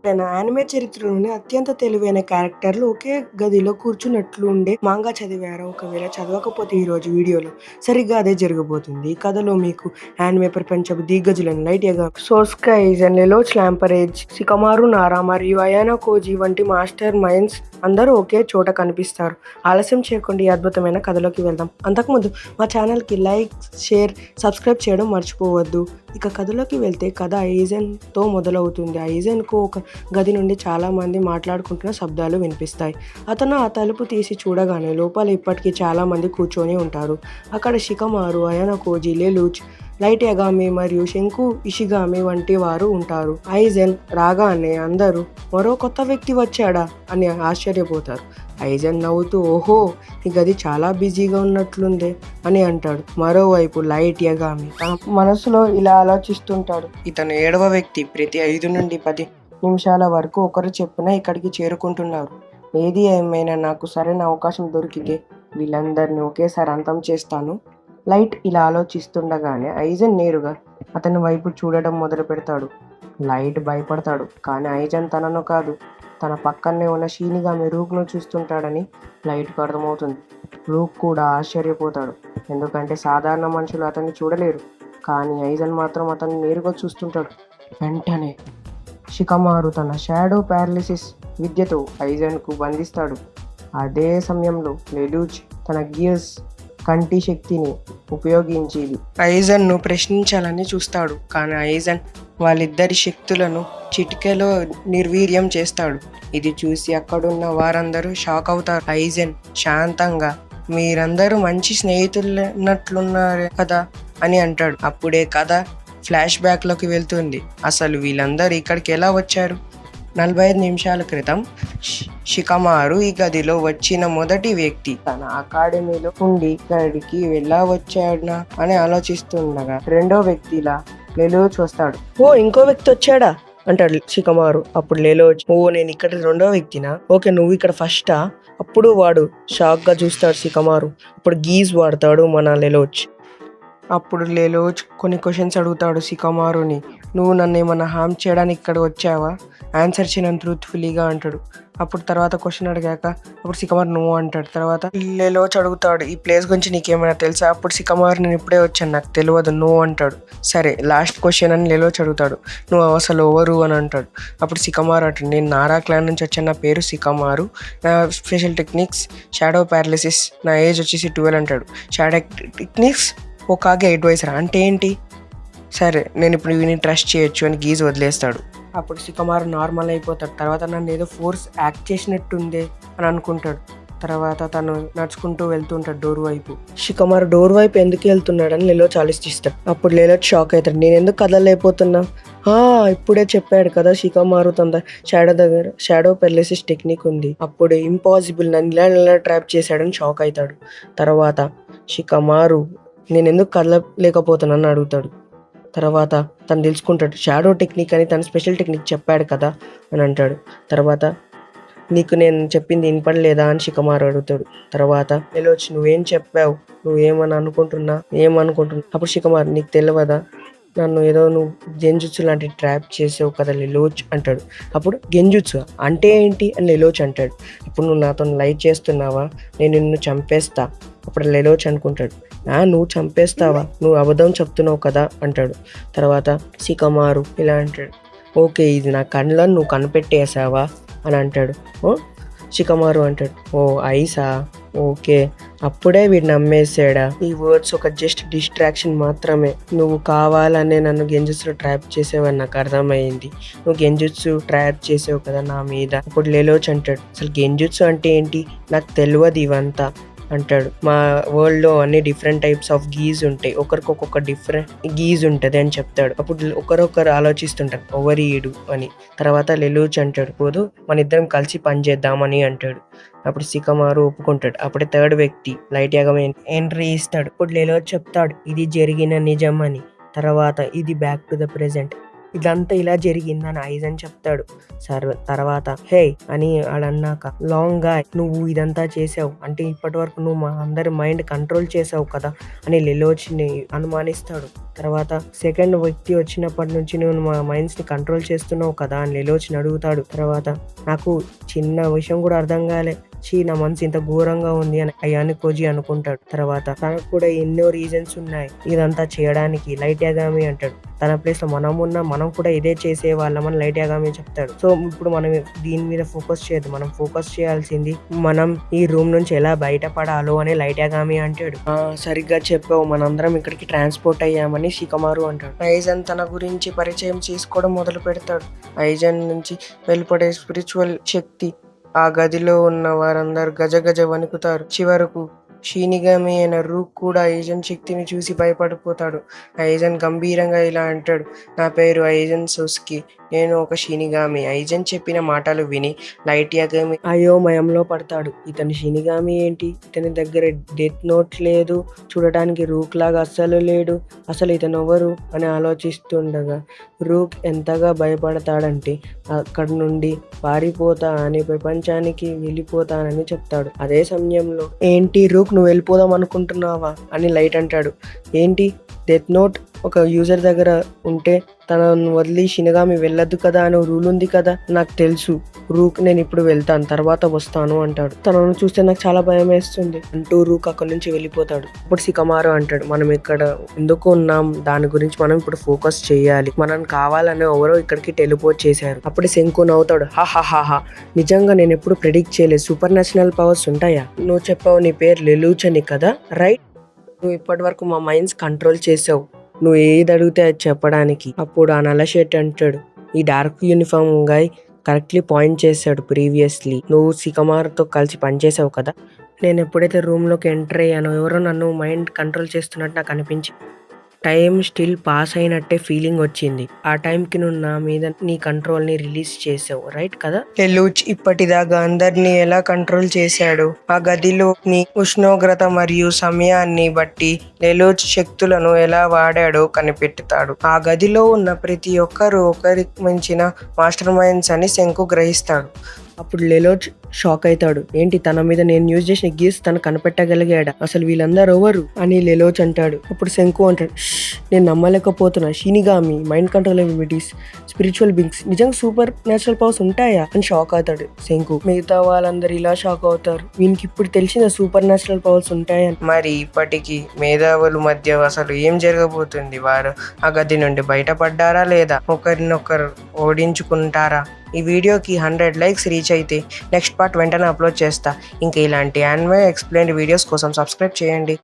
Anime చరిత్రలోని అత్యంత తెలివైన క్యారెక్టర్లు ఒకే గదిలో కూర్చున్నట్లు ఉండే మాంగా చదివారా? ఒకవేళ చదవకపోతే ఈరోజు వీడియోలో సరిగ్గా అదే జరగబోతుంది. ఈ కథలో మీకు యానిమే ప్రపంచపు దిగ్గజులైన లైట్ యాగామి, సోస్కే ఐజన్, లెలోచ్ లాంపరేజ్, షికమారు నారా మరియు అయానా కోజి వంటి మాస్టర్ మైండ్స్ అందరూ ఒకే చోట కనిపిస్తారు. ఆలస్యం చేయకుండా ఈ అద్భుతమైన కథలోకి వెళ్దాం. అంతకుముందు మా ఛానల్కి లైక్, షేర్, సబ్స్క్రైబ్ చేయడం మర్చిపోవద్దు. ఇక కథలోకి వెళ్తే కథ ఐజన్తో మొదలవుతుంది. ఐజన్కు ఒక గది నుండి చాలామంది మాట్లాడుకుంటున్న శబ్దాలు వినిపిస్తాయి. అతను ఆ తలుపు తీసి చూడగానే లోపల ఇప్పటికీ చాలామంది కూర్చొని ఉంటారు. అక్కడ షికమారు, అయానా కోజి, లెలోచ్, లైట్ యాగామి మరియు శంకు ఇషిగామి వంటి వారు ఉంటారు. ఐజన్ రాగానే అందరూ మరో కొత్త వ్యక్తి వచ్చాడా అని ఆశ్చర్యపోతారు. ఐజన్ నవ్వుతూ ఓహో, ఈ గది చాలా బిజీగా ఉన్నట్లుందే అని అంటాడు. మరోవైపు లైట్ యాగామి తన మనసులో ఇలా ఆలోచిస్తుంటాడు. ఇతను 7వ వ్యక్తి. ప్రతి 5 నుండి 10 నిమిషాల వరకు ఒకరు చెప్పున ఇక్కడికి చేరుకుంటున్నారు. ఏది ఏమైనా నాకు సరైన అవకాశం దొరికితే వీళ్ళందరినీ ఒకేసారి అంతం చేస్తాను. లైట్ ఇలా ఆలోచిస్తుండగానే ఐజన్ నేరుగా అతని వైపు చూడడం మొదలు పెడతాడు. లైట్ భయపడతాడు. కానీ ఐజన్ తనను కాదు, తన పక్కనే ఉన్న షీనిగామి రూక్ను చూస్తుంటాడని లైట్కు అర్థమవుతుంది. రూక్ కూడా ఆశ్చర్యపోతాడు. ఎందుకంటే సాధారణ మనుషులు అతన్ని చూడలేరు. కానీ ఐజన్ మాత్రం అతన్ని నేరుగా చూస్తుంటాడు. వెంటనే షికమారు తన షాడో పారాలిసిస్ విద్యతో ఐజన్కు బంధిస్తాడు. అదే సమయంలో లెలోచ్ తన గియర్స్ కంటి శక్తిని ఉపయోగించి ఐజన్ను ప్రశ్నించాలని చూస్తాడు. కానీ ఐజన్ వాళ్ళిద్దరి శక్తులను చిటికెలో నిర్వీర్యం చేస్తాడు. ఇది చూసి అక్కడున్న వారందరూ షాక్ అవుతారు. ఐజన్ శాంతంగా మీరందరూ మంచి స్నేహితులున్నట్లున్నారు కదా అని అంటాడు. అప్పుడే కథ ఫ్లాష్ బ్యాక్లోకి వెళ్తుంది. అసలు వీళ్ళందరూ ఇక్కడికి ఎలా వచ్చారు? 45 నిమిషాల క్రితం షికమారు ఈ గదిలో వచ్చిన మొదటి వ్యక్తి. తన అకాడమీలో ఉండి ఇక్కడికి ఎలా వచ్చాడా అని ఆలోచిస్తుండగా రెండో వ్యక్తిలా లెలోచ్ వస్తాడు. ఓ, ఇంకో వ్యక్తి వచ్చాడా అంటాడు షికమారు. అప్పుడు లెలోచ్, ఓ నేను ఇక్కడ రెండో వ్యక్తినా? ఓకే, నువ్వు ఇక్కడ ఫస్టా? అప్పుడు వాడు షాక్ గా చూస్తాడు షికమారు. అప్పుడు గీజ్ వాడతాడు మన లెలోచ్. అప్పుడు లెలోచ్ కొన్ని క్వశ్చన్స్ అడుగుతాడు షికమారుని. నువ్వు నన్ను ఏమన్నా హామ్ చేయడానికి ఇక్కడ వచ్చావా? ఆన్సర్ చేయను ట్రూత్ఫుల్లీగా అంటాడు. అప్పుడు తర్వాత క్వశ్చన్ అడిగాక అప్పుడు షికమారు నువ్వు అంటాడు. తర్వాత లెలోచ్ అడుగుతాడు, ఈ ప్లేస్ గురించి నీకేమైనా తెలుసా? అప్పుడు షికమారు నేను ఇప్పుడే వచ్చాను, నాకు తెలియదు నువ్వు అంటాడు. సరే, లాస్ట్ క్వశ్చన్ అని లెలోచ్ అడుగుతాడు. నువ్వు అసలు ఎవరు అని అంటాడు. అప్పుడు షికమారు అంటాడు, నేను నారా క్లాన్ నుంచి వచ్చాను, నా పేరు షికమారు, నా స్పెషల్ టెక్నిక్స్ షాడో పారాలిసిస్, నా ఏజ్ వచ్చేసి 12 అంటాడు. షాడో టెక్నిక్స్ ఒకాగే అడ్వైజర్ అంటే ఏంటి? సరే, నేను ఇప్పుడు వీని ట్రస్ట్ చేయొచ్చు అని గీజ్ వదిలేస్తాడు. అప్పుడు షికమారు నార్మల్ అయిపోతాడు. తర్వాత నన్ను ఏదో ఫోర్స్ యాక్ట్ చేసినట్టుందే అని అనుకుంటాడు. తర్వాత తను నడుచుకుంటూ వెళ్తుంటాడు డోర్ వైపు. షికమారు డోర్ వైపు ఎందుకు వెళ్తున్నాడని లెలోచ్ ఆలోచిస్తాడు. అప్పుడు లెలోచ్ షాక్ అవుతాడు. నేను ఎందుకు కదలలేకపోతున్నా? ఇప్పుడే చెప్పాడు కదా షికమారు తన షాడో పారాలిసిస్ టెక్నిక్ ఉంది. అప్పుడు ఇంపాసిబుల్, నన్ను ఇలా ట్రాప్ చేశాడని షాక్ అవుతాడు. తర్వాత షికమారు నేను ఎందుకు కదలలేకపోతున్నాను అడుగుతాడు. తర్వాత తను తెలుసుకుంటాడు. షాడో టెక్నిక్ అని తన స్పెషల్ టెక్నిక్ చెప్పాడు కదా అని అంటాడు. తర్వాత నీకు నేను చెప్పింది వినపడలేదా అని షికమారు అడుగుతాడు. తర్వాత లెలోచ్ నువ్వేం చెప్పావు? నువ్వేమని అనుకుంటున్నా? అప్పుడు షికమారు నీకు తెలియదా? నన్ను ఏదో నువ్వు గెంజుత్సు లాంటి ట్రాప్ చేసావు కదా లెలోచ్ అంటాడు. అప్పుడు గెంజుత్సు అంటే ఏంటి అని లెలోచ్ అంటాడు. ఇప్పుడు నువ్వు నాతో లైట్ చేస్తున్నావా? నేను నిన్ను చంపేస్తా. అప్పుడు లెలోచ్ అనుకుంటాడు, నువ్వు చంపేస్తావా? నువ్వు అబద్ధం చెప్తున్నావు కదా అంటాడు. తర్వాత షికమారు ఇలా అంటాడు, ఓకే, ఇది నా కళ్ళను నువ్వు కనిపెట్టేసావా అని అంటాడు. షికమారు అంటాడు, ఓ ఐసా, ఓకే, అప్పుడే వీడు నమ్మేసాడా? ఈ వర్డ్స్ ఒక జస్ట్ డిస్ట్రాక్షన్ మాత్రమే. నువ్వు కావాలనే నన్ను గెంజుత్సు ట్రాప్ చేసావని నాకు అర్థమైంది. నువ్వు గెంజుత్సు ట్రాప్ చేసావు కదా నా మీద. అప్పుడు లెలోచ్ అంటాడు, అసలు గెంజుత్సు అంటే ఏంటి? నాకు తెలియదు ఇవంతా అంటాడు. మా వరల్డ్లో అన్ని డిఫరెంట్ టైప్స్ ఆఫ్ గీజ్ ఉంటాయి, ఒకరికి ఒక్కొక్క డిఫరెంట్ గీజ్ ఉంటుంది అని చెప్తాడు. అప్పుడు ఒకరొకరు ఆలోచిస్తుంటారు ఎవరీడు అని. తర్వాత లెలోచ్ అంటాడు, పోదు మన ఇద్దరం కలిసి పని చేద్దామని అంటాడు. అప్పుడు షికమారు ఒప్పుకుంటాడు. అప్పుడే థర్డ్ వ్యక్తి లైట్ యాగామి ఎంట్రీ ఇస్తాడు. ఇప్పుడు లెలోచ్ చెప్తాడు ఇది జరిగిన నిజం అని. తర్వాత ఇది బ్యాక్ టు ద ప్రెజెంట్. ఇదంతా ఇలా జరిగిందని ఐజన్ చెప్తాడు. తర్వాత హే అని అడన్నాక లాంగ్ గా నువ్వు ఇదంతా చేసావు అంటే ఇప్పటి వరకు నువ్వు మా అందరి మైండ్ కంట్రోల్ చేసావు కదా అని లెలోచ్ని అనుమానిస్తాడు. తర్వాత సెకండ్ వ్యక్తి వచ్చినప్పటి నుంచి నువ్వు మా మైండ్స్ ని కంట్రోల్ చేస్తున్నావు కదా అని లెలోచ్ని అడుగుతాడు. తర్వాత నాకు చిన్న విషయం కూడా అర్థం కాలే, నా మనసు ఇంత ఘోరంగా ఉంది అని అయాని కోజీ అనుకుంటాడు. తర్వాత తనకు కూడా ఎన్నో రీజన్స్ ఉన్నాయి ఇదంతా చేయడానికి. లైట్ యాగామి అంటాడు, తన ప్లేస్ లో మనం కూడా ఇదే చేసేవాళ్ళమని లైట్ యాగామి చెప్తాడు. సో ఇప్పుడు మనం దీని మీద ఫోకస్ చేయదు, మనం ఫోకస్ చేయాల్సింది మనం ఈ రూమ్ నుంచి ఎలా బయటపడాలో అని లైట్ యాగామి అంటాడు. సరిగ్గా చెప్పావు, మనందరం ఇక్కడికి ట్రాన్స్పోర్ట్ అయ్యామని షికమారు అంటాడు. ఐజన్ తన గురించి పరిచయం చేసుకోవడం మొదలు పెడతాడు. ఐజన్ నుంచి వెళ్ళిపడే స్పిరిచువల్ శక్తి ఆ గదిలో ఉన్న వారందరూ గజగజ వణుకుతారు. చివరకు షినిగామి అయిన రూక్ కూడా ఐజన్ శక్తిని చూసి భయపడిపోతాడు. ఐజన్ గంభీరంగా ఇలా అంటాడు, నా పేరు ఐజన్ సోస్కి, నేను ఒక షినిగామి. ఐజన్ చెప్పిన మాటలు విని లైట్ యాగామి అయోమయంలో పడతాడు. ఇతని షినిగామి ఏంటి, ఇతని దగ్గర డెత్ నోట్ లేదు, చూడటానికి రూక్ లాగా అస్సలు లేడు, అసలు ఇతను ఎవరు అని ఆలోచిస్తుండగా రూక్ ఎంతగా భయపడతాడంటే అక్కడి నుండి పారిపోతా అని ప్రపంచానికి వెళ్ళిపోతానని చెప్తాడు. అదే సమయంలో ఏంటి రూక్ నువ్వు వెళ్ళిపోదాం అనుకుంటున్నావా అని లైట్ అంటాడు. ఏంటి, డెత్ నోట్ ఒక యూజర్ దగ్గర ఉంటే తనను వదిలి షినిగామి వెళ్ళొద్దు కదా అని రూల్ ఉంది కదా, నాకు తెలుసు రూక్, నేను ఇప్పుడు వెళ్తాను తర్వాత వస్తాను అంటాడు. తనను చూస్తే నాకు చాలా భయం వేస్తుంది అంటూ రూక్ అక్కడి నుంచి వెళ్ళిపోతాడు. ఇప్పుడు షికమారు అంటాడు, మనం ఇక్కడ ఎందుకు ఉన్నాం దాని గురించి మనం ఇప్పుడు ఫోకస్ చేయాలి, మనం కావాలని ఎవరో ఇక్కడికి టెలిపోర్ట్ చేశారు. అప్పుడు శంకు నవ్వుతాడు, హాహాహాహా, నిజంగా నేను ఎప్పుడు ప్రెడిక్ట్ చేయలేదు, సూపర్ న్యాచురల్ పవర్స్ ఉంటాయా, నువ్వు చెప్పావు నీ పేరు లెలూచ్ అని కదా, రైట్, నువ్వు ఇప్పటి వరకు మా మైండ్స్ కంట్రోల్ చేసావు, నువ్వు ఏది అడిగితే అది చెప్పడానికి. అప్పుడు ఆ నల్ల షర్ట్ అంటాడు, ఈ dark uniform guy correctly point చేశాడు, ప్రీవియస్లీ నువ్వు షికమారుతో కలిసి పనిచేసావు కదా, నేను ఎప్పుడైతే రూమ్లోకి ఎంటర్ అయ్యానో ఎవరో నన్ను మైండ్ కంట్రోల్ చేస్తున్నట్టు నాకు అనిపించింది, టైం స్టిల్ పాస్ అయినట్టే ఫీలింగ్ వచ్చింది, ఆ టైంకి నువ్వు నా మీద నీ కంట్రోల్ ని రిలీజ్ చేసావు, రైట్ కదా. లెలూచ్ ఇప్పటిదాకా అందరినీ ఎలా కంట్రోల్ చేశాడు, ఆ గదిలోని ఉష్ణోగ్రత మరియు సమయాన్ని బట్టి లెలూచ్ శక్తులను ఎలా వాడాడో కనిపెడతాడు. ఆ గదిలో ఉన్న ప్రతి ఒక్కరు ఒకరికి మించిన మాస్టర్ మైండ్స్ అని శంకు గ్రహిస్తాడు. అప్పుడు లెలోచ్ షాక్ అవుతాడు, ఏంటి తన మీద నేను యూజ్ చేసిన గీస్ తను కనిపెట్టగలిగాడా, అసలు వీళ్ళందరూ ఎవరు అని లెలోచ్ అంటాడు. అప్పుడు శంకు అంటాడు, నేను నమ్మలేకపోతున్నా, shinigami, mind control abilities, spiritual beings, నిజంగా సూపర్ న్యాచురల్ పవర్స్ ఉంటాయా అని షాక్ అవుతాడు శంకు. మిగతా వాళ్ళందరూ ఇలా షాక్ అవుతారు, వీనికి ఇప్పుడు తెలిసిన సూపర్ న్యాచురల్ పవర్స్ ఉంటాయని. మరి ఇప్పటికీ మేధావుల మధ్య అసలు ఏం జరగబోతుంది, వారు ఆ గది నుండి బయటపడ్డారా లేదా ఒకరినొకరు ఓడించుకుంటారా. ఈ వీడియోకి 100 లైక్స్ రీచ్ అయితే నెక్స్ట్ పార్ట్ వెంటనే అప్లోడ్ చేస్తా. ఇంకా ఇలాంటి యానిమే ఎక్స్ప్లెయిన్డ్ వీడియోస్ కోసం సబ్స్క్రైబ్ చేయండి.